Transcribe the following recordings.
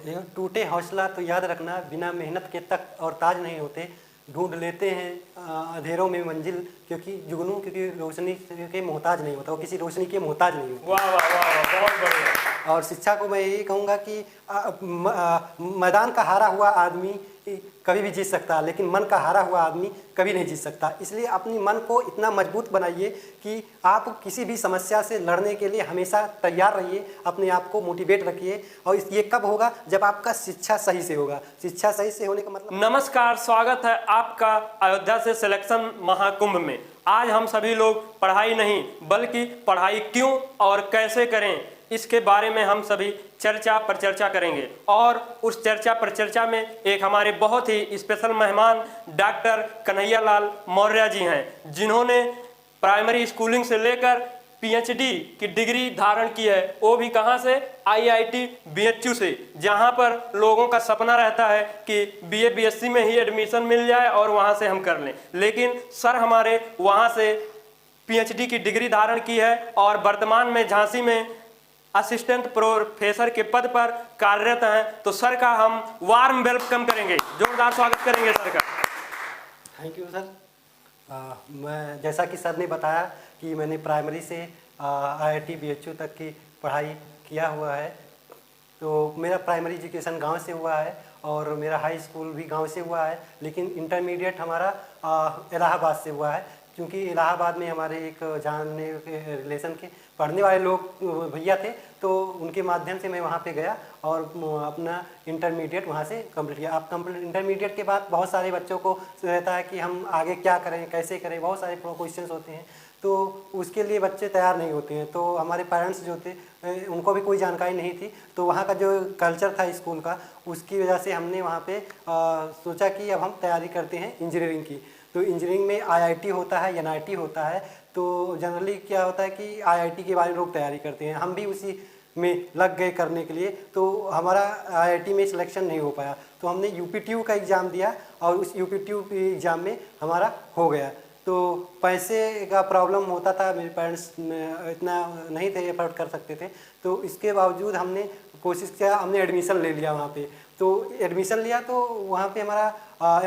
टूटे हौसला तो याद रखना, बिना मेहनत के तख्त और ताज नहीं होते। ढूंढ लेते हैं अंधेरों में मंजिल, क्योंकि रोशनी के मोहताज नहीं होता, वो किसी रोशनी के मोहताज नहीं होता। वाह वाह वाह वाह, बहुत बढ़िया। और शिक्षा को मैं यही कहूँगा कि मैदान का हारा हुआ आदमी कभी भी जीत सकता है, लेकिन मन का हारा हुआ आदमी कभी नहीं जीत सकता। इसलिए अपनी मन को इतना मजबूत बनाइए कि आप किसी भी समस्या से लड़ने के लिए हमेशा तैयार रहिए, अपने आप को मोटिवेट रखिए। और ये कब होगा? जब आपका शिक्षा सही से होगा। शिक्षा सही से होने का मतलब। नमस्कार, स्वागत है आपका अयोध्या से सिलेक्शन महाकुंभ में। आज हम सभी लोग पढ़ाई नहीं बल्कि पढ़ाई क्यों और कैसे करें, इसके बारे में हम सभी चर्चा पर चर्चा करेंगे। और उस चर्चा पर चर्चा में एक हमारे बहुत ही स्पेशल मेहमान डॉक्टर कन्हैयालाल मौर्य जी हैं, जिन्होंने प्राइमरी स्कूलिंग से लेकर पीएचडी की डिग्री धारण की है, वो भी कहाँ से? आईआईटी बीएचयू से, जहाँ पर लोगों का सपना रहता है कि बीए बीएससी में ही एडमिशन मिल जाए और वहाँ से हम कर लें। लेकिन सर हमारे वहाँ से पीएचडी की डिग्री धारण की है और वर्तमान में झांसी में असिस्टेंट प्रोफेसर के पद पर कार्यरत हैं। तो सर का हम वार्म वेलकम करेंगे, जोरदार स्वागत करेंगे सर का। Thank you sir. मैं जैसा कि सर ने बताया कि मैंने प्राइमरी से आईआईटी बीएचयू तक की पढ़ाई किया हुआ है। तो मेरा प्राइमरी एजुकेशन गांव से हुआ है और मेरा हाई स्कूल भी गांव से हुआ है, लेकिन इंटरमीडिएट हमारा इलाहाबाद से हुआ है, क्योंकि इलाहाबाद में हमारे एक जानने के रिलेशन के पढ़ने वाले लोग भैया थे, तो उनके माध्यम से मैं वहाँ पे गया और अपना इंटरमीडिएट वहाँ से कंप्लीट किया। आप इंटरमीडिएट के बाद बहुत सारे बच्चों को रहता है कि हम आगे क्या करें, कैसे करें, बहुत सारे क्वेश्चंस होते हैं, तो उसके लिए बच्चे तैयार नहीं होते हैं। तो हमारे पेरेंट्स जो थे उनको भी कोई जानकारी नहीं थी, तो वहाँ का जो कल्चर था स्कूल का, उसकी वजह से हमने वहाँ पे सोचा कि अब हम तैयारी करते हैं इंजीनियरिंग की। तो इंजीनियरिंग में आईआईटी होता है, एनआईटी होता है। तो जनरली क्या होता है कि आईआईटी के बारे में लोग तैयारी करते हैं, हम भी उसी में लग गए करने के लिए। तो हमारा आईआईटी में सिलेक्शन नहीं हो पाया, तो हमने यूपीटीयू का एग्ज़ाम दिया और उस यूपीटीयू के एग्ज़ाम में हमारा हो गया। तो पैसे का प्रॉब्लम होता था, मेरे पेरेंट्स इतना नहीं थे एफर्ट कर सकते थे, तो इसके बावजूद हमने कोशिश किया, हमने एडमिशन ले लिया वहाँ पे। तो एडमिशन लिया तो वहाँ पे हमारा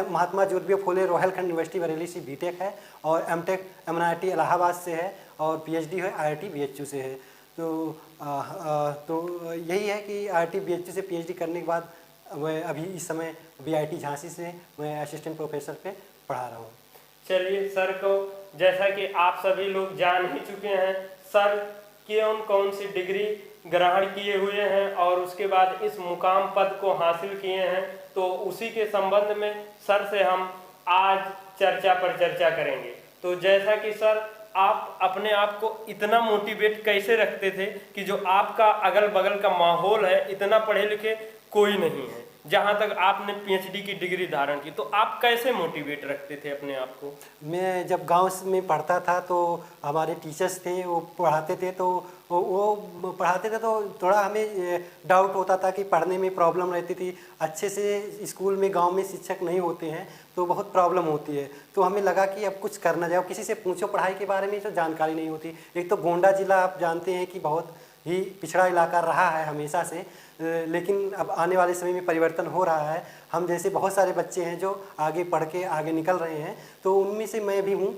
महात्मा ज्योतिबा फुले रोहिलखंड यूनिवर्सिटी बरेली से बीटेक है और एमटेक एमआईटी इलाहाबाद से है और पीएचडी है आईआईटी बीएचयू से है। तो यही है कि आईआईटी बीएचयू से पीएचडी करने के बाद मैं अभी इस समय बीआईटी झांसी से मैं असिस्टेंट प्रोफेसर पे पढ़ा रहा हूँ। चलिए सर को, जैसा कि आप सभी लोग जान ही चुके हैं, सर कौन सी डिग्री ग्रहण किए हुए हैं और उसके बाद इस मुकाम पद को हासिल किए हैं, तो उसी के संबंध में सर से हम आज चर्चा पर चर्चा करेंगे। तो जैसा कि सर आप अपने आप को इतना मोटिवेट कैसे रखते थे कि जो आपका अगल बगल का माहौल है, इतना पढ़े लिखे कोई नहीं है, जहाँ तक आपने पीएचडी की डिग्री धारण की, तो आप कैसे मोटिवेट रखते थे अपने आप को? मैं जब गांव में पढ़ता था तो हमारे टीचर्स थे, वो पढ़ाते थे, तो वो पढ़ाते थे तो थोड़ा हमें डाउट होता था कि पढ़ने में प्रॉब्लम रहती थी। अच्छे से स्कूल में गांव में शिक्षक नहीं होते हैं तो बहुत प्रॉब्लम होती है। तो हमें लगा कि अब कुछ करना जाए, किसी से पूछो पढ़ाई के बारे में तो जानकारी नहीं होती। एक तो गोंडा ज़िला आप जानते हैं कि बहुत ही पिछड़ा इलाका रहा है हमेशा से, लेकिन अब आने वाले समय में परिवर्तन हो रहा है। हम जैसे बहुत सारे बच्चे हैं जो आगे पढ़ के आगे निकल रहे हैं, तो उनमें से मैं भी हूँ।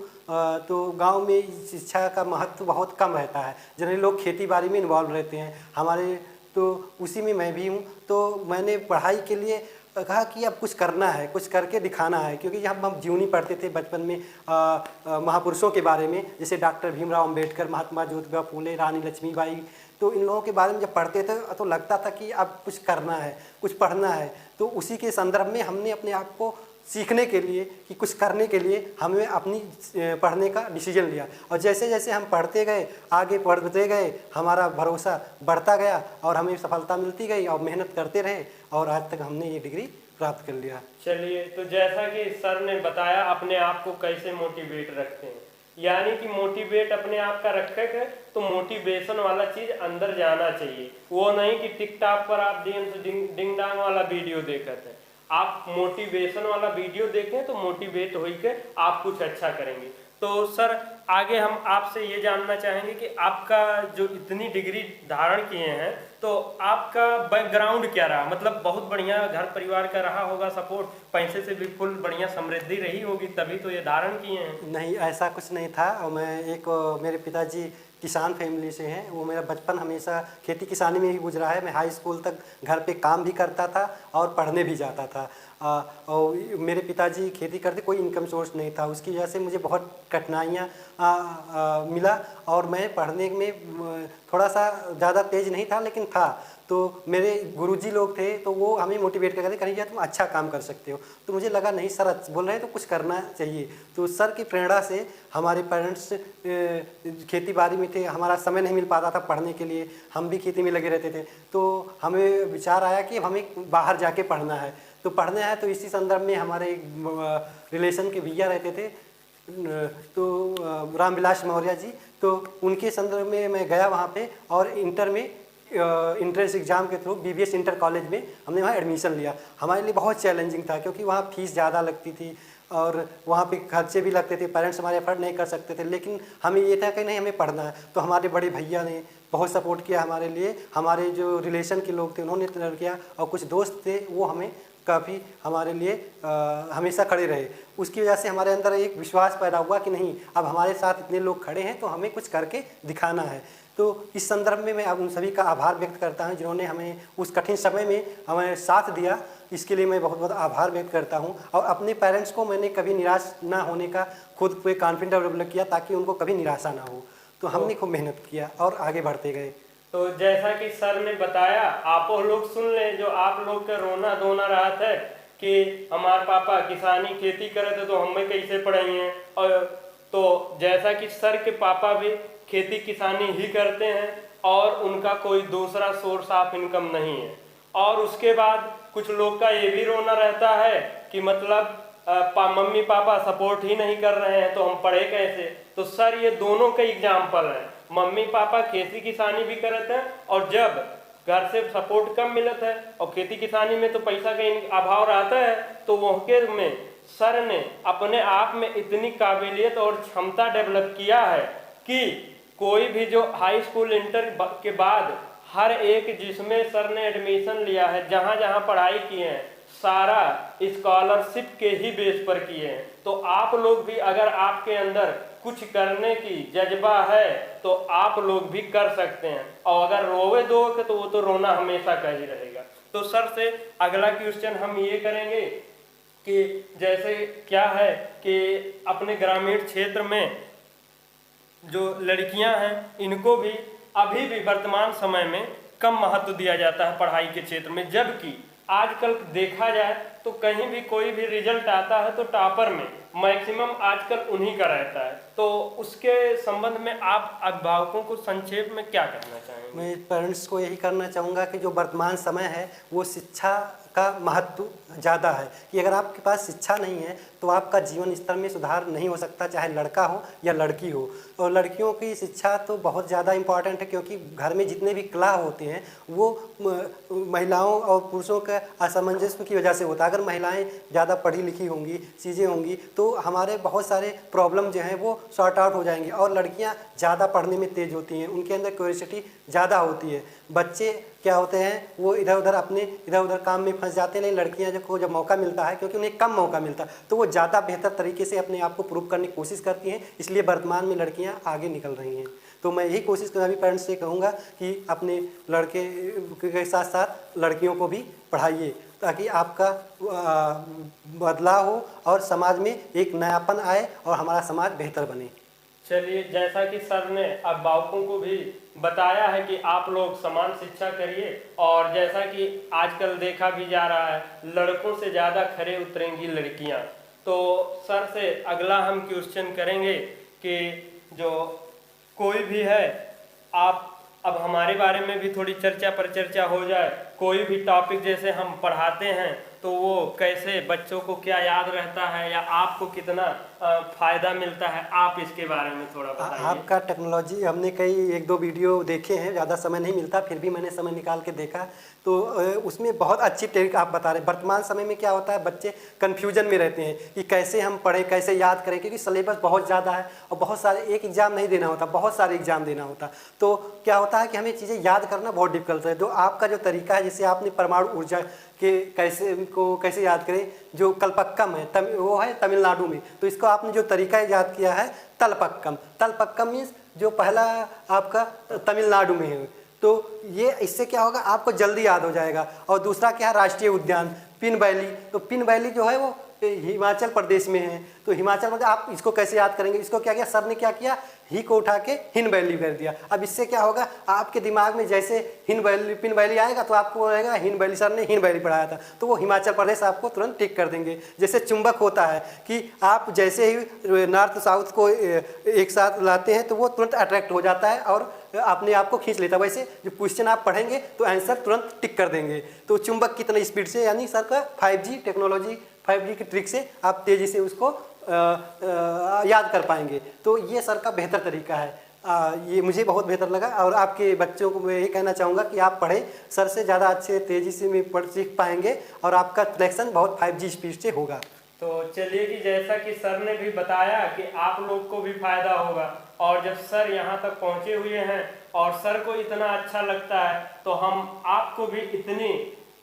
तो गांव में शिक्षा का महत्व बहुत कम रहता है, जनरली लोग खेती बाड़ी में इन्वॉल्व रहते हैं हमारे, तो उसी में मैं भी हूँ। तो मैंने पढ़ाई के लिए कहा कि अब कुछ करना है, कुछ करके दिखाना है, क्योंकि जब हम जीवनी पढ़ते थे बचपन में महापुरुषों के बारे में, जैसे डॉक्टर भीमराव अंबेडकर, महात्मा ज्योतिबा फूले, रानी लक्ष्मीबाई, तो इन लोगों के बारे में जब पढ़ते थे तो लगता था कि अब कुछ करना है, कुछ पढ़ना है। तो उसी के संदर्भ में हमने अपने आप को सीखने के लिए कि कुछ करने के लिए हमें अपनी पढ़ने का डिसीजन लिया। और जैसे जैसे हम पढ़ते गए, आगे बढ़ते गए, हमारा भरोसा बढ़ता गया और हमें सफलता मिलती गई और मेहनत करते रहे और आज तक हमने ये डिग्री प्राप्त कर लिया। चलिए, तो जैसा कि सर ने बताया अपने आप को कैसे मोटिवेट रखते हैं, यानी कि मोटिवेट अपने आप का रखेंगे तो मोटिवेशन वाला चीज अंदर जाना चाहिए। वो नहीं कि टिकटॉक पर आप डिंग डांग वाला वीडियो देखते हैं, आप मोटिवेशन वाला वीडियो देखें तो मोटिवेट होकर आप कुछ अच्छा करेंगे। तो सर आगे हम आपसे ये जानना चाहेंगे कि आपका जो इतनी डिग्री धारण किए हैं तो आपका बैकग्राउंड क्या रहा, मतलब बहुत बढ़िया घर परिवार का रहा होगा सपोर्ट, पैसे से भी फुल बढ़िया समृद्धि रही होगी तभी तो ये धारण किए हैं। नहीं, ऐसा कुछ नहीं था। और मैं एक मेरे पिताजी किसान फैमिली से हैं। वो मेरा बचपन हमेशा खेती किसानी में ही गुजरा है। मैं हाई स्कूल तक घर पे काम भी करता था और पढ़ने भी जाता था। और मेरे पिताजी खेती करते, कोई इनकम सोर्स नहीं था। उसकी वजह से मुझे बहुत कठिनाइयाँ मिला और मैं पढ़ने में थोड़ा सा ज़्यादा तेज़ नहीं था, लेकिन था। तो मेरे गुरुजी लोग थे तो वो हमें मोटिवेट करते थे, कन्हैया तुम अच्छा काम कर सकते हो। तो मुझे लगा नहीं सर बोल रहे हैं तो कुछ करना चाहिए। तो सर की प्रेरणा से हमारे पेरेंट्स खेती बाड़ी में थे, हमारा समय नहीं मिल पाता था पढ़ने के लिए, हम भी खेती में लगे रहते थे। तो हमें विचार आया कि हमें बाहर जाके पढ़ना है। तो पढ़ना है तो इसी संदर्भ में हमारे रिलेशन के भैया रहते थे, तो रामविलास मौर्य जी, तो उनके संदर्भ में मैं गया वहाँ पे और इंटर में इंट्रेंस एग्ज़ाम के थ्रू बीबीएस इंटर कॉलेज में हमने वहाँ एडमिशन लिया। हमारे लिए बहुत चैलेंजिंग था क्योंकि वहाँ फीस ज़्यादा लगती थी और वहाँ पे खर्चे भी लगते थे, पेरेंट्स हमारे एफर्ट नहीं कर सकते थे, लेकिन हमें ये था कि नहीं हमें पढ़ना है। तो हमारे बड़े भैया ने बहुत सपोर्ट किया हमारे लिए, हमारे जो रिलेशन के लोग थे उन्होंने किया और कुछ दोस्त थे वो हमें काफ़ी हमारे लिए हमेशा खड़े रहे। उसकी वजह से हमारे अंदर एक विश्वास पैदा हुआ कि नहीं अब हमारे साथ इतने लोग खड़े हैं तो हमें कुछ करके दिखाना है। तो इस संदर्भ में मैं अब उन सभी का आभार व्यक्त करता हूं जिन्होंने हमें उस कठिन समय में हमें साथ दिया। इसके लिए मैं बहुत बहुत आभार व्यक्त करता हूं और अपने पेरेंट्स को मैंने कभी निराश ना होने का खुद पे कॉन्फिडेंस डेवलप किया ताकि उनको कभी निराशा ना हो। तो हमने खूब मेहनत किया और आगे बढ़ते गए। तो जैसा कि सर ने बताया, आप लोग सुन लें, जो आप लोग का रोना धोना रहा था कि हमारे पापा किसानी खेती करे थे तो हमें कैसे पढ़ाइए, और तो जैसा कि सर के पापा भी खेती किसानी ही करते हैं और उनका कोई दूसरा सोर्स ऑफ इनकम नहीं है। और उसके बाद कुछ लोग का ये भी रोना रहता है कि मतलब मम्मी पापा सपोर्ट ही नहीं कर रहे हैं तो हम पढ़े कैसे। तो सर ये दोनों का एग्जाम्पल है, मम्मी पापा खेती किसानी भी करते हैं और जब घर से सपोर्ट कम मिलता है और खेती किसानी में तो पैसा का अभाव रहता है तो वह में सर ने अपने आप में इतनी काबिलियत और क्षमता डेवलप किया है कि कोई भी जो हाई स्कूल इंटर के बाद हर एक जिसमें सर ने एडमिशन लिया है, जहाँ जहाँ पढ़ाई किए हैं, सारा स्कॉलरशिप के ही बेस पर किए हैं। तो आप लोग भी अगर आपके अंदर कुछ करने की जज्बा है तो आप लोग भी कर सकते हैं, और अगर रोवे दोगे तो वो तो रोना हमेशा का ही रहेगा। तो सर से अगला क्वेश्चन हम ये करेंगे कि जैसे क्या है कि अपने ग्रामीण क्षेत्र में जो लड़कियां हैं इनको भी अभी भी वर्तमान समय में कम महत्व दिया जाता है पढ़ाई के क्षेत्र में, जबकि आजकल देखा जाए तो कहीं भी कोई भी रिजल्ट आता है तो टॉपर में मैक्सिमम आजकल उन्हीं का रहता है। तो उसके संबंध में आप अभिभावकों को संक्षेप में क्या कहना चाहेंगे? मैं पेरेंट्स को यही करना चाहूँगा कि जो वर्तमान समय है वो शिक्षा का महत्व ज़्यादा है कि अगर आपके पास शिक्षा नहीं है तो आपका जीवन स्तर में सुधार नहीं हो सकता, चाहे लड़का हो या लड़की हो। और लड़कियों की शिक्षा तो बहुत ज़्यादा इम्पॉर्टेंट है क्योंकि घर में जितने भी कलह होते हैं वो महिलाओं और पुरुषों के असमंजस की वजह से होता है। अगर महिलाएं ज़्यादा पढ़ी लिखी होंगी, चीज़ें होंगी तो हमारे बहुत सारे प्रॉब्लम जो हैं वो सॉर्ट आउट हो जाएंगे। और लड़कियाँ ज़्यादा पढ़ने में तेज़ होती हैं, उनके अंदर क्यूरियोसिटी ज़्यादा होती है। बच्चे क्या होते हैं वो इधर उधर काम में फंस जाते हैं, लेकिन लड़कियां को जब मौका मिलता है क्योंकि उन्हें कम मौका मिलता है तो वो ज़्यादा बेहतर तरीके से अपने आप को प्रूव करने की कोशिश करती हैं। इसलिए वर्तमान में लड़कियां आगे निकल रही हैं। तो मैं यही कोशिश करूँगा, भी पेरेंट्स से कहूँगा कि अपने लड़के के साथ साथ लड़कियों को भी पढ़ाइए ताकि आपका बदलाव हो और समाज में एक नयापन आए और हमारा समाज बेहतर बने। चलिए, जैसा कि सर ने अभिभावकों को भी बताया है कि आप लोग समान शिक्षा करिए, और जैसा कि आजकल देखा भी जा रहा है लड़कों से ज़्यादा खरे उतरेंगी लड़कियां। तो सर से अगला हम क्वेश्चन करेंगे कि जो कोई भी है, आप अब हमारे बारे में भी थोड़ी चर्चा पर चर्चा हो जाए कोई भी टॉपिक जैसे हम पढ़ाते हैं तो वो कैसे बच्चों को क्या याद रहता है या आपको कितना फायदा मिलता है, आप इसके बारे में थोड़ा बताइए। आपका टेक्नोलॉजी हमने कई एक दो वीडियो देखे हैं, ज़्यादा समय नहीं मिलता, फिर भी मैंने समय निकाल के देखा तो उसमें बहुत अच्छी टेक्निक आप बता रहे हैं। वर्तमान समय में क्या होता है, बच्चे कन्फ्यूजन में रहते हैं कि कैसे हम पढ़ें, कैसे याद करें, क्योंकि सिलेबस बहुत ज़्यादा है और बहुत सारे, एक एग्ज़ाम नहीं देना होता, बहुत सारे एग्ज़ाम देना होता। तो क्या होता है कि हमें चीज़ें याद करना बहुत डिफिकल्ट है। जो आपका जो तरीका है, जैसे आपने परमाणु ऊर्जा के कैसे याद करें, जो कल्पक्कम है वो है तमिलनाडु में, तो इसको आपने जो तरीका याद किया है तलपक्कम। तलपक्कम मीन्स जो पहला आपका तमिलनाडु में है, तो ये इससे क्या होगा, आपको जल्दी याद हो जाएगा। और दूसरा क्या है, राष्ट्रीय उद्यान पिन वैली, तो पिन वैली जो है वो हिमाचल प्रदेश में है। तो हिमाचल प्रदेश, आप इसको कैसे याद करेंगे, इसको क्या किया सर ने, क्या किया, ही को उठा के हिन वैली कर दिया। अब इससे क्या होगा, आपके दिमाग में जैसे हिन वैली पिन वैली आएगा तो आपको रहेगा हिन वैली, सर ने हिन वैली पढ़ाया था, तो वो हिमाचल प्रदेश आपको तुरंत टिक कर देंगे। जैसे चुंबक होता है कि आप जैसे ही नॉर्थ साउथ को एक साथ लाते हैं तो वो तुरंत अट्रैक्ट हो जाता है और अपने आप को खींच लेता है। वैसे जो क्वेश्चन आप पढ़ेंगे तो आंसर तुरंत टिक कर देंगे। तो चुंबक कितनी स्पीड से, यानी सर का 5G टेक्नोलॉजी, 5G की ट्रिक से आप तेज़ी से उसको याद कर पाएंगे। तो ये सर का बेहतर तरीका है। ये मुझे बहुत बेहतर लगा और आपके बच्चों को मैं ये कहना चाहूँगा कि आप पढ़ें, सर से ज़्यादा अच्छे तेज़ी से में पढ़ सीख पाएंगे और आपका सिलेक्शन बहुत 5G स्पीड से होगा। तो चलिए कि जैसा कि सर ने भी बताया कि आप लोग को भी फायदा होगा, और जब सर यहाँ तक पहुँचे हुए हैं और सर को इतना अच्छा लगता है तो हम आपको भी इतनी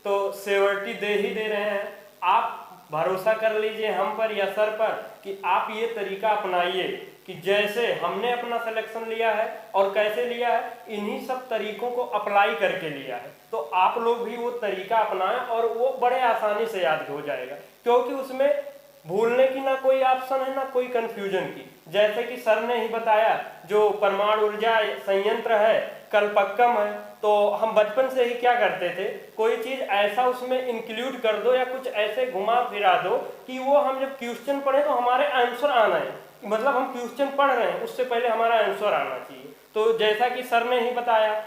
तो सिक्योरिटी दे ही दे रहे हैं। आप भरोसा कर लीजिए हम पर या सर पर कि आप ये तरीका अपनाइए कि जैसे हमने अपना सिलेक्शन लिया है और कैसे लिया है, इन्हीं सब तरीकों को अप्लाई करके लिया है। तो आप लोग भी वो तरीका अपनाएं और वो बड़े आसानी से याद हो जाएगा, क्योंकि उसमें भूलने की ना कोई ऑप्शन है ना कोई कंफ्यूजन की। जैसे कि सर ने ही बताया, जो परमाणु ऊर्जा संयंत्र है कल्पक्कम है, तो हम बचपन से ही क्या करते थे, कोई चीज ऐसा उसमें इंक्लूड कर दो या कुछ ऐसे घुमा फिरा दो कि वो हम जब क्वेश्चन पढ़े तो हमारे आंसर आना है, मतलब हम क्वेश्चन पढ़ रहे हैं उससे पहले हमारा आंसर आना चाहिए। तो जैसा कि सर ने ही बताया,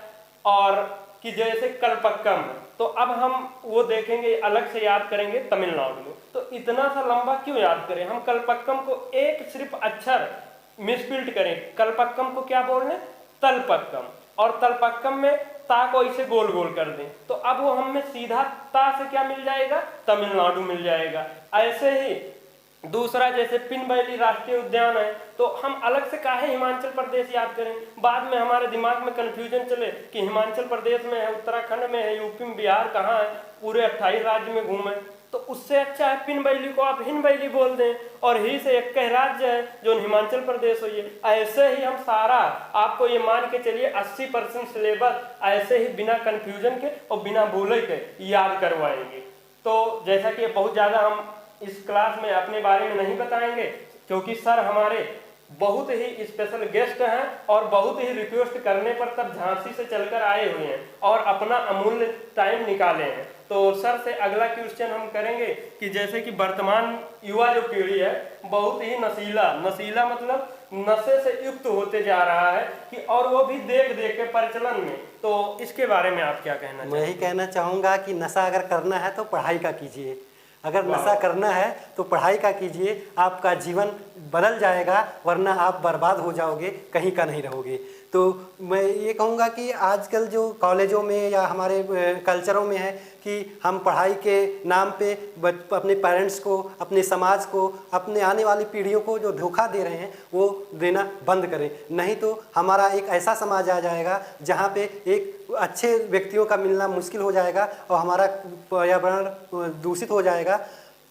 और कि जैसे कल्पक्कम, तो अब हम वो देखेंगे, अलग से याद करेंगे तमिलनाडु में। तो इतना सा लंबा क्यों याद करें, हम कल्पक्कम को एक सिर्फ अक्षर मिसप्रिंट करें, कल्पक्कम को क्या बोल रहे, तलपक्कम, और तलपक्कम में ता को इसे गोल गोल कर दें, तो अब वो हमें सीधा ता से क्या मिल जाएगा, तमिलनाडु मिल जाएगा। ऐसे ही दूसरा, जैसे पिन वैली राष्ट्रीय उद्यान है, तो हम अलग से काहे हिमाचल प्रदेश याद करें, बाद में हमारे दिमाग में कंफ्यूजन चले कि हिमाचल प्रदेश में है, उत्तराखंड में है, यूपी में, बिहार कहाँ है, पूरे 28 राज्य में घूमे। तो उससे अच्छा है पिन वैली को आप हिन वैली बोल दें, और ही से एक कह राज्य है जो हिमाचल प्रदेश हो। ये ऐसे ही हम सारा, आपको ये मान के चलिए 80% सिलेबस ऐसे ही बिना कंफ्यूजन के और बिना भूले के याद करवाएंगे। तो जैसा कि बहुत ज़्यादा हम इस क्लास में अपने बारे में नहीं बताएंगे, क्योंकि सर हमारे बहुत ही स्पेशल गेस्ट हैं और बहुत ही रिक्वेस्ट करने पर तब झांसी से चलकर आए हुए हैं और अपना अमूल्य टाइम निकाले हैं। तो सर से अगला क्वेश्चन हम करेंगे कि जैसे कि वर्तमान युवा जो पीढ़ी है बहुत ही नशीला मतलब नशे से युक्त होते जा रहा है कि, और वो भी देख देख के प्रचलन में, तो इसके बारे में आप क्या कहना चाहेंगे? मैं यही कहना चाहूँगा कि नशा अगर करना है तो पढ़ाई का कीजिए, अगर नशा करना है तो पढ़ाई का कीजिए, आपका जीवन बदल जाएगा, वरना आप बर्बाद हो जाओगे, कहीं का नहीं रहोगे। तो मैं ये कहूँगा कि आजकल जो कॉलेजों में या हमारे कल्चरों में है कि हम पढ़ाई के नाम पे अपने पेरेंट्स को, अपने समाज को, अपने आने वाली पीढ़ियों को जो धोखा दे रहे हैं वो देना बंद करें, नहीं तो हमारा एक ऐसा समाज आ जाएगा जहाँ पे एक अच्छे व्यक्तियों का मिलना मुश्किल हो जाएगा और हमारा पर्यावरण दूषित हो जाएगा।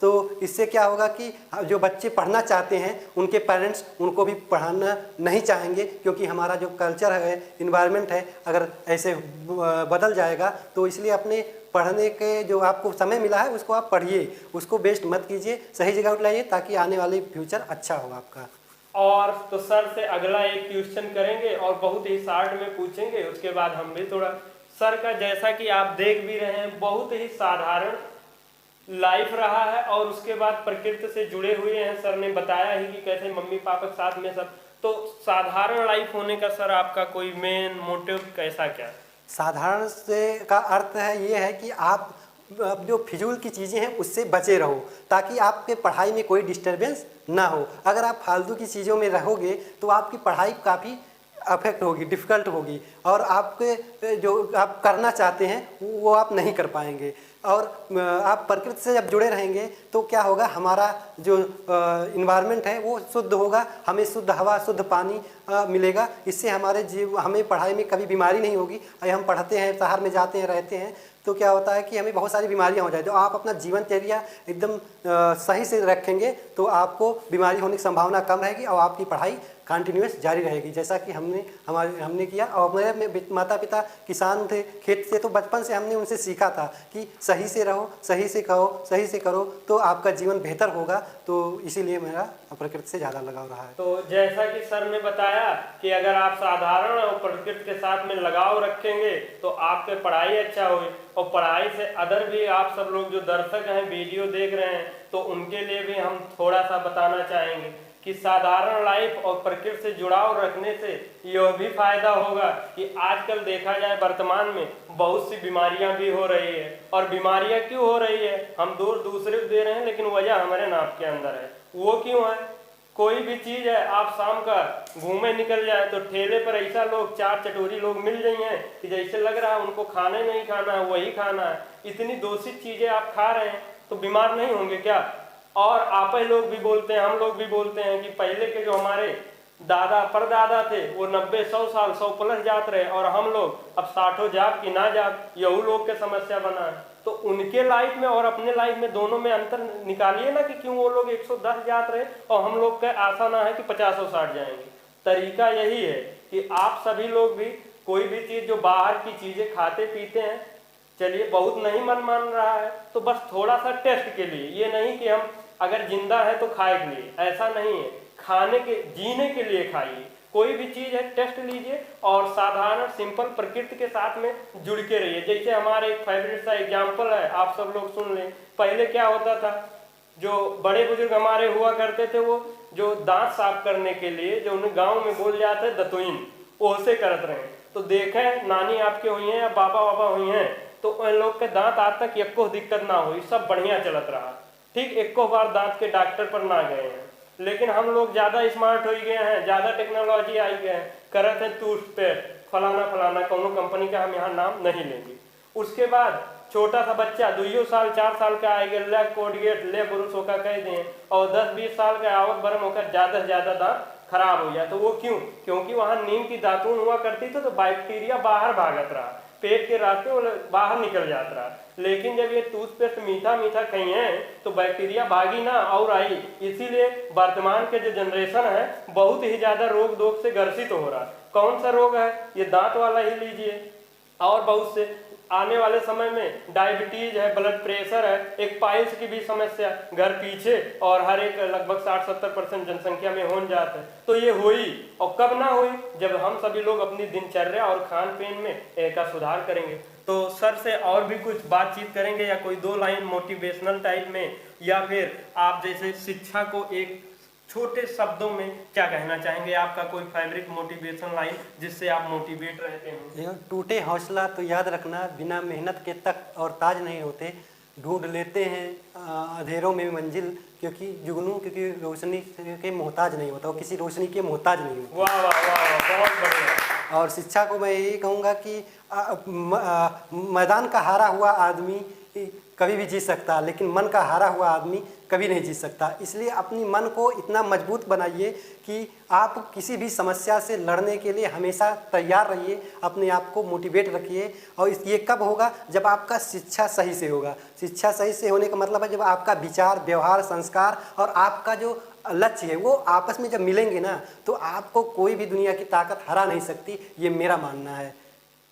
तो इससे क्या होगा कि जो बच्चे पढ़ना चाहते हैं उनके पेरेंट्स उनको भी पढ़ाना नहीं चाहेंगे, क्योंकि हमारा जो कल्चर है, इन्वायरमेंट है, अगर ऐसे बदल जाएगा तो इसलिए अपने पढ़ने के जो आपको समय मिला है उसको आप पढ़िए, उसको वेस्ट मत कीजिए, सही जगह उठाइए ताकि आने वाले फ्यूचर अच्छा हो आपका। और तो सर से अगला एक क्वेश्चन करेंगे और बहुत ही शार्ट में पूछेंगे, उसके बाद हम भी थोड़ा सर का, जैसा कि आप देख भी रहे हैं बहुत ही साधारण लाइफ रहा है और उसके बाद प्रकृति से जुड़े हुए हैं। सर ने बताया ही कि कैसे मम्मी पापा के साथ में सब, तो साधारण लाइफ होने का सर आपका कोई मेन मोटिव कैसा क्या? साधारण से का अर्थ है ये है कि आप अब जो फिजूल की चीज़ें हैं उससे बचे रहो, ताकि आपके पढ़ाई में कोई डिस्टरबेंस ना हो। अगर आप फालतू की चीज़ों में रहोगे तो आपकी पढ़ाई काफ़ी अफेक्ट होगी, डिफ़िकल्ट होगी, और आपके जो आप करना चाहते हैं वो आप नहीं कर पाएंगे। और आप प्रकृति से जब जुड़े रहेंगे तो क्या होगा, हमारा जो इन्वायरमेंट है वो शुद्ध होगा, हमें शुद्ध हवा, शुद्ध पानी मिलेगा। इससे हमारे हमें पढ़ाई में कभी बीमारी नहीं होगी। हम पढ़ते हैं, शहर में जाते हैं, रहते हैं, तो क्या होता है कि हमें बहुत सारी बीमारियां हो जाती हैं। तो आप अपना जीवनचर्या एकदम सही से रखेंगे तो आपको बीमारी होने की संभावना कम रहेगी और आपकी पढ़ाई कंटिन्यूस जारी रहेगी, जैसा कि हमने किया। और मेरे माता पिता किसान थे, खेत से, तो बचपन से हमने उनसे सीखा था कि सही से रहो, सही से खाओ, सही से करो तो आपका जीवन बेहतर होगा। तो इसीलिए मेरा प्रकृति से ज़्यादा लगाव रहा है। तो जैसा कि सर ने बताया कि अगर आप साधारण और प्रकृति के साथ में लगाव रखेंगे तो आपके पढ़ाई अच्छा होगी। और पढ़ाई से अदर भी आप सब लोग जो दर्शक हैं, वीडियो देख रहे हैं, तो उनके लिए भी हम थोड़ा सा बताना चाहेंगे कि साधारण लाइफ और प्रकृति से जुड़ाव रखने से यह भी फायदा होगा कि आजकल देखा जाए वर्तमान में बहुत सी बीमारियां भी हो रही है। और बीमारियां क्यों हो रही है, हम दूसरे को दे रहे हैं लेकिन वजह हमारे नाप के अंदर है। वो क्यों है, कोई भी चीज है, आप शाम का घूमे निकल जाए तो ठेले पर ऐसा लोग, चार चटोरी लोग मिल गई हैं कि जैसे लग रहा है उनको खाने नहीं खाना है, वही खाना है। इतनी दूषित चीजें आप खा रहे हैं तो बीमार नहीं होंगे क्या? और आप ही लोग भी बोलते हैं, हम लोग भी बोलते हैं कि पहले के जो हमारे दादा परदादा थे वो 90-100 साल 100 प्लस जात रहे, और हम लोग अब 60 जात की ना जात, यही लोग के समस्या बना है। तो उनके लाइफ में और अपने लाइफ में दोनों में अंतर निकालिए ना कि क्यों वो लोग 110 जात रहे और हम लोग का आशा ना है कि 50-60 जाएंगे। तरीका यही है कि आप सभी लोग भी कोई भी चीज जो बाहर की चीजें खाते पीते हैं, चलिए बहुत नहीं मन मान रहा है तो बस थोड़ा सा टेस्ट के लिए, ये नहीं कि हम अगर जिंदा है तो खाए के लिए, ऐसा नहीं है। खाने के, जीने के लिए खाइए। कोई भी चीज है टेस्ट लीजिए और साधारण सिंपल प्रकृति के साथ में जुड़ के रहिए। जैसे हमारे एक फेवरेट सा एग्जाम्पल है, आप सब लोग सुन लें। पहले क्या होता था, जो बड़े बुजुर्ग हमारे हुआ करते थे, वो जो दांत साफ करने के लिए जो उन्हें गाँव में बोल जाते दतुईन, वो से करत रहे। तो देखें नानी आपके हुई हैं या बाबा वाबा हुई हैं तो उन लोग के दांत आज तक एको दिक्कत ना हुई, सब बढ़िया चलत रहा। ठीक, एको बार दांत के डॉक्टर पर ना गए हैं। लेकिन हम लोग ज्यादा स्मार्ट हो गए हैं, ज्यादा टेक्नोलॉजी आई गए हैं, करत है टूथपेस्ट फलाना फलाना, कोनो कंपनी का हम यहाँ नाम नहीं लेंगे। उसके बाद छोटा सा बच्चा 2 साल 4 साल का आएगा, ले कोलगेट ले ब्रुश होकर कह दें, और 10-20 साल का आवत बरम होकर ज्यादा से ज्यादा दांत खराब हो जाए। तो वो क्यों? क्योंकि वहां नीम की दातून हुआ करती थी तो बैक्टीरिया बाहर भागत रहा, पेट के रास्ते बाहर निकल जाता रहा। लेकिन जब ये टूथपेस्ट मीठा मीठा खाई है तो बैक्टीरिया भागी ना और आई। इसीलिए वर्तमान के जो जनरेशन है बहुत ही ज्यादा रोग दोग से ग्रसित हो रहा। कौन सा रोग है? ये दांत वाला ही लीजिए, और बहुत से आने वाले समय में डायबिटीज है, ब्लड प्रेशर है, एक पाइल्स की भी समस्या घर पीछे और हर एक लगभग 60-70% जनसंख्या में हो जाता है। तो ये हुई, और कब ना हुई? जब हम सभी लोग अपनी दिनचर्या और खान पीन में का सुधार करेंगे। तो सर से और भी कुछ बातचीत करेंगे या कोई 2 लाइन मोटिवेशनल टाइप में, या फिर आप जैसे शिक्षा को एक छोटे शब्दों में क्या कहना चाहेंगे? आपका कोई फेवरेट मोटिवेशन लाइन जिससे आप मोटिवेट रहते हैं? टूटे हौसला तो याद रखना, बिना मेहनत के तख्त और ताज नहीं होते, ढूंढ लेते हैं अंधेरों में मंजिल, क्योंकि जुगनू क्योंकि रोशनी के मोहताज नहीं होता, वो किसी रोशनी के मोहताज नहीं होता। वाह वाह वाह, बहुत बढ़िया। और शिक्षा को मैं यही कहूँगा कि मैदान का हारा हुआ आदमी कभी भी जीत सकता, लेकिन मन का हारा हुआ आदमी कभी नहीं जीत सकता। इसलिए अपनी मन को इतना मजबूत बनाइए कि आप किसी भी समस्या से लड़ने के लिए हमेशा तैयार रहिए, अपने आप को मोटिवेट रखिए। और ये कब होगा? जब आपका शिक्षा सही से होगा। शिक्षा सही से होने का मतलब है जब आपका विचार, व्यवहार, संस्कार और आपका जो लक्ष्य है वो आपस में जब मिलेंगे ना, तो आपको कोई भी दुनिया की ताकत हरा नहीं सकती, ये मेरा मानना है।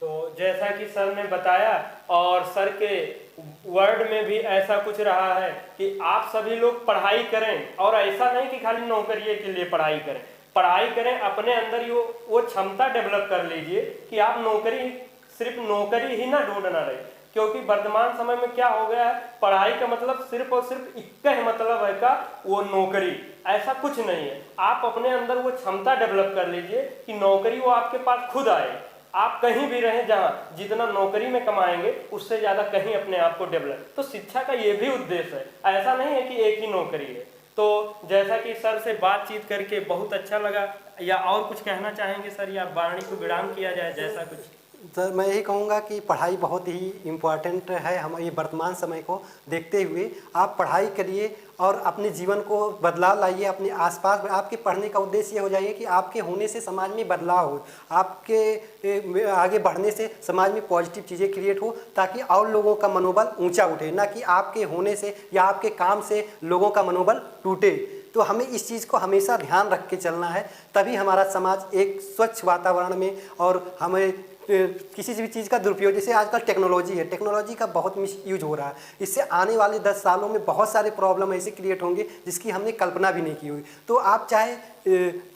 तो जैसा कि सर ने बताया, और सर के वर्ड में भी ऐसा कुछ रहा है कि आप सभी लोग पढ़ाई करें, और ऐसा नहीं कि खाली नौकरी के लिए पढ़ाई करें। पढ़ाई करें, अपने अंदर वो क्षमता डेवलप कर लीजिए कि आप नौकरी, सिर्फ नौकरी ही ना ढूंढना रहे। क्योंकि वर्तमान समय में क्या हो गया है, पढ़ाई का मतलब सिर्फ और सिर्फ इक्का ही मतलब है का वो नौकरी, ऐसा कुछ नहीं है। आप अपने अंदर वो क्षमता डेवलप कर लीजिए कि नौकरी वो आपके पास खुद आए। आप कहीं भी रहें, जहाँ जितना नौकरी में कमाएंगे उससे ज़्यादा कहीं अपने आप को डेवलप, तो शिक्षा का ये भी उद्देश्य है। ऐसा नहीं है कि एक ही नौकरी है। तो जैसा कि सर से बातचीत करके बहुत अच्छा लगा, या और कुछ कहना चाहेंगे सर, या वाणी को विराम किया जाए, जैसा कुछ? सर मैं यही कहूँगा कि पढ़ाई बहुत ही इम्पोर्टेंट है हमारे वर्तमान समय को देखते हुए। आप पढ़ाई करिए और अपने जीवन को बदलाव लाइए अपने आसपास। आपके पढ़ने का उद्देश्य ये हो जाइए कि आपके होने से समाज में बदलाव हो, आपके आगे बढ़ने से समाज में पॉजिटिव चीज़ें क्रिएट हो, ताकि और लोगों का मनोबल ऊंचा उठे, ना कि आपके होने से या आपके काम से लोगों का मनोबल टूटे। तो हमें इस चीज़ को हमेशा ध्यान रख के चलना है, तभी हमारा समाज एक स्वच्छ वातावरण में, और हमें किसी भी चीज़ का दुरुपयोग, जैसे आजकल टेक्नोलॉजी है, टेक्नोलॉजी का बहुत मिस यूज हो रहा है। इससे आने वाले 10 सालों में बहुत सारे प्रॉब्लम ऐसे क्रिएट होंगे जिसकी हमने कल्पना भी नहीं की होगी। तो आप चाहे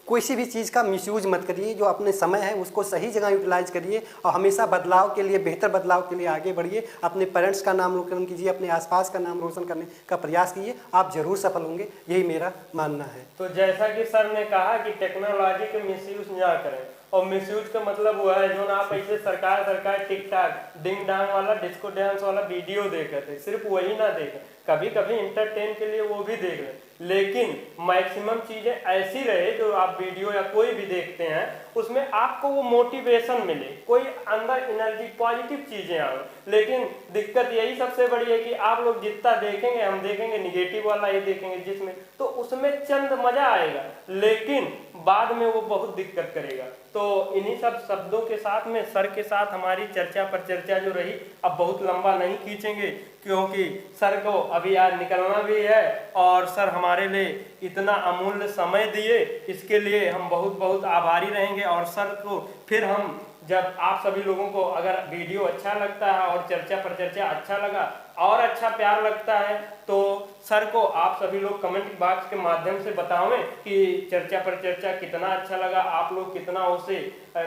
कोई सी भी चीज़ का मिसयूज मत करिए, जो अपने समय है उसको सही जगह यूटिलाइज करिए, और हमेशा बदलाव के लिए, बेहतर बदलाव के लिए आगे बढ़िए। अपने पेरेंट्स का नाम रोशन कीजिए, अपने आसपास का नाम रोशन करने का प्रयास कीजिए, आप जरूर सफल होंगे, यही मेरा मानना है। तो जैसा कि सर ने कहा कि टेक्नोलॉजी के मिसयूज ना करें, और मिसयूज का मतलब हुआ है जो ना आप ऐसे सरकार टिक टाक डिंग डांग वाला डिस्को डांस वाला वीडियो देखे थे, सिर्फ वही ना देखें, कभी कभी इंटरटेन के लिए वो भी देख लें, लेकिन मैक्सिमम चीजें ऐसी रहे जो आप वीडियो या कोई भी देखते हैं उसमें आपको वो मोटिवेशन मिले, कोई अंदर एनर्जी, पॉजिटिव चीजें आए। लेकिन दिक्कत यही सबसे बड़ी है कि आप लोग जितना देखेंगे, हम देखेंगे निगेटिव वाला ही देखेंगे, जिसमें तो उसमें चंद मजा आएगा, लेकिन बाद में वो बहुत दिक्कत करेगा। तो इन्हीं सब शब्दों के साथ में सर के साथ हमारी चर्चा पर चर्चा जो रही, अब बहुत लंबा नहीं खींचेंगे, क्योंकि सर को अभी आज निकलना भी है, और सर हमारे लिए इतना अमूल्य समय दिए, इसके लिए हम बहुत बहुत आभारी रहेंगे। और सर को फिर हम, जब आप सभी लोगों को अगर वीडियो अच्छा लगता है और चर्चा पर चर्चा अच्छा लगा और अच्छा प्यार लगता है, तो सर को आप सभी लोग कमेंट बॉक्स के माध्यम से बतावें कि चर्चा पर चर्चा कितना अच्छा लगा, आप लोग कितना उससे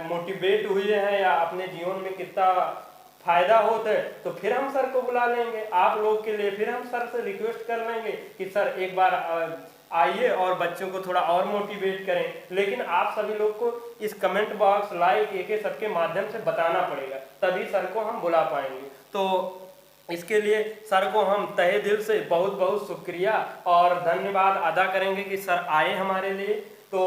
मोटिवेट हुए हैं, या अपने जीवन में कितना फायदा होता है। तो फिर हम सर को बुला लेंगे आप लोग के लिए, फिर हम सर से रिक्वेस्ट कर लेंगे कि सर एक बार आइए और बच्चों को थोड़ा और मोटिवेट करें। लेकिन आप सभी लोग को इस कमेंट बॉक्स, लाइक, एक सबके माध्यम से बताना पड़ेगा, तभी सर को हम बुला पाएंगे। तो इसके लिए सर को हम तहे दिल से बहुत बहुत शुक्रिया और धन्यवाद अदा करेंगे कि सर आए हमारे लिए। तो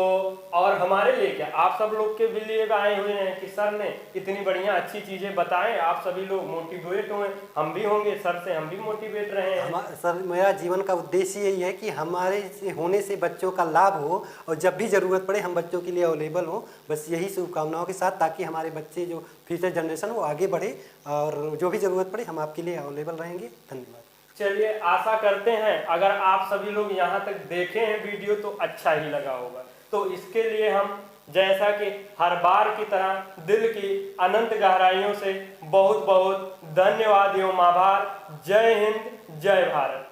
और हमारे लिए क्या, आप सब लोग के भी लिए आए हुए हैं कि सर ने इतनी बढ़िया अच्छी चीज़ें बताएं, आप सभी लोग मोटिवेट हुए, हम भी होंगे, सर से हम भी मोटिवेट रहे हैं। सर मेरा जीवन का उद्देश्य यही है कि हमारे से होने से बच्चों का लाभ हो, और जब भी ज़रूरत पड़े हम बच्चों के लिए अवेलेबल हो। बस यही शुभकामनाओं के साथ, ताकि हमारे बच्चे जो फ्यूचर जनरेशन वो आगे बढ़े, और जो भी ज़रूरत पड़े हम आपके लिए अवेलेबल रहेंगे। धन्यवाद। चलिए, आशा करते हैं अगर आप सभी लोग यहाँ तक देखे हैं वीडियो तो अच्छा ही लगा होगा। तो इसके लिए हम जैसा कि हर बार की तरह दिल की अनंत गहराइयों से बहुत बहुत धन्यवाद एवं आभार। जय हिंद, जय भारत।